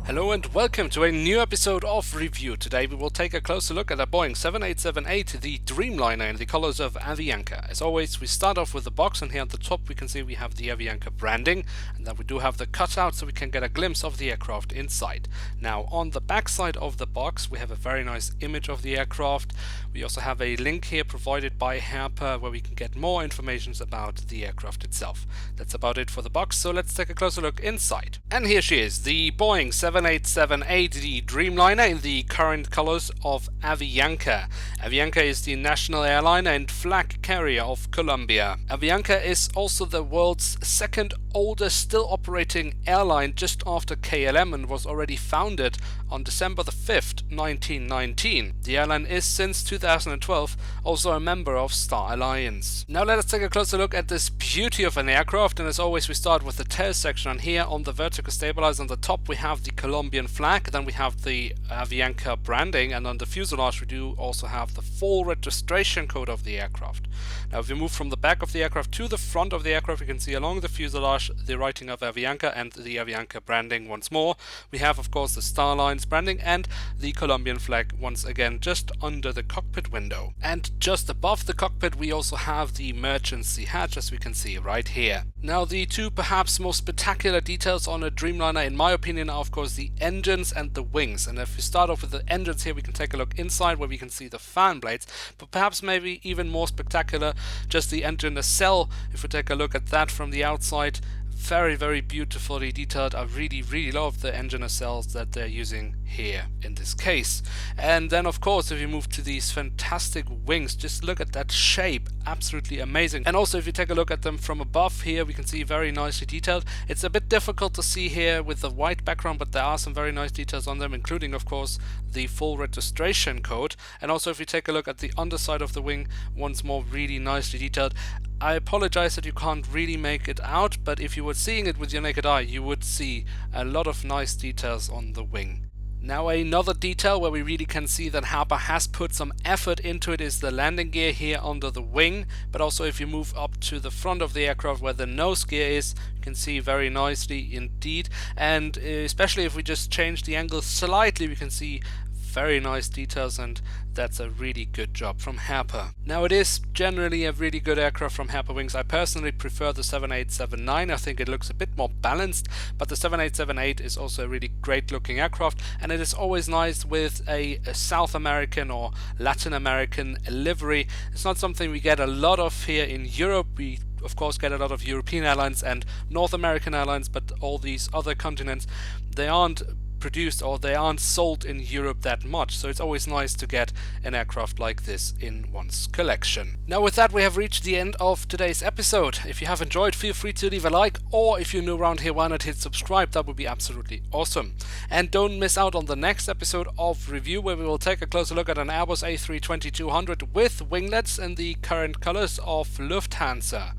Hello and welcome to a new episode of Review. Today we will take a closer look at a Boeing 7878, the Dreamliner in the colors of Avianca. As always, we start off with the box, and here at the top we can see we have the Avianca branding, and then we do have the cutout so we can get a glimpse of the aircraft inside. Now on the back side of the box we have a very nice image of the aircraft. We also have a link here provided by Herpa where we can get more information about the aircraft itself. That's about it for the box, so let's take a closer look inside. And here she is, the Boeing 7878, the Dreamliner in the current colors of Avianca. Avianca is the national airline and flag carrier of Colombia. Avianca is also the world's second oldest still operating airline, just after KLM, and was already founded on December the 5th, 1919. The airline is since 2012 also a member of Star Alliance. Now let us take a closer look at this beauty of an aircraft, and as always we start with the tail section. And here on the vertical stabilizer on the top we have the Colombian flag, then we have the Avianca branding, and on the fuselage we do also have the full registration code of the aircraft. Now if we move from the back of the aircraft to the front of the aircraft, we can see along the fuselage the writing of Avianca and the Avianca branding once more. We have of course the Star Alliance branding and the Colombian flag once again just under the cockpit window. And just above the cockpit we also have the emergency hatch, as we can see right here. Now the two perhaps most spectacular details on a Dreamliner in my opinion are of course the engines and the wings. And if we start off with the engines here, we can take a look inside where we can see the fan blades, but perhaps maybe even more spectacular just the engine nacelle. If we take a look at that from the outside, very beautifully detailed. I really love the engine nacelles that they're using here in this case. And then of course if you move to these fantastic wings, just look at that shape, absolutely amazing. And also if you take a look at them from above here, we can see very nicely detailed. It's a bit difficult to see here with the white background, but there are some very nice details on them, including of course the full registration code. And also if you take a look at the underside of the wing, once more really nicely detailed. I apologize that you can't really make it out, but if you were seeing it with your naked eye, you would see a lot of nice details on the wing. Now another detail where we really can see that Herpa has put some effort into it is the landing gear here under the wing, but also if you move up to the front of the aircraft where the nose gear is, you can see very nicely indeed. And especially if we just change the angle slightly, we can see very nice details, and that's a really good job from Herpa. Now it is generally a really good aircraft from Herpa Wings. I personally prefer the 7879. I think it looks a bit more balanced, but the 7878 is also a really great looking aircraft, and it is always nice with a South American or Latin American livery. It's not something we get a lot of here in Europe. We of course get a lot of European airlines and North American airlines, but all these other continents, they aren't produced or they aren't sold in Europe that much, so it's always nice to get an aircraft like this in one's collection. Now with that we have reached the end of today's episode. If you have enjoyed, feel free to leave a like, or if you're new around here, why not hit subscribe? That would be absolutely awesome. And don't miss out on the next episode of Review, where we will take a closer look at an Airbus A320-200 with winglets in the current colors of Lufthansa.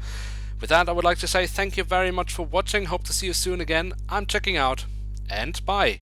With that I would like to say thank you very much for watching, hope to see you soon again. I'm checking out, and bye.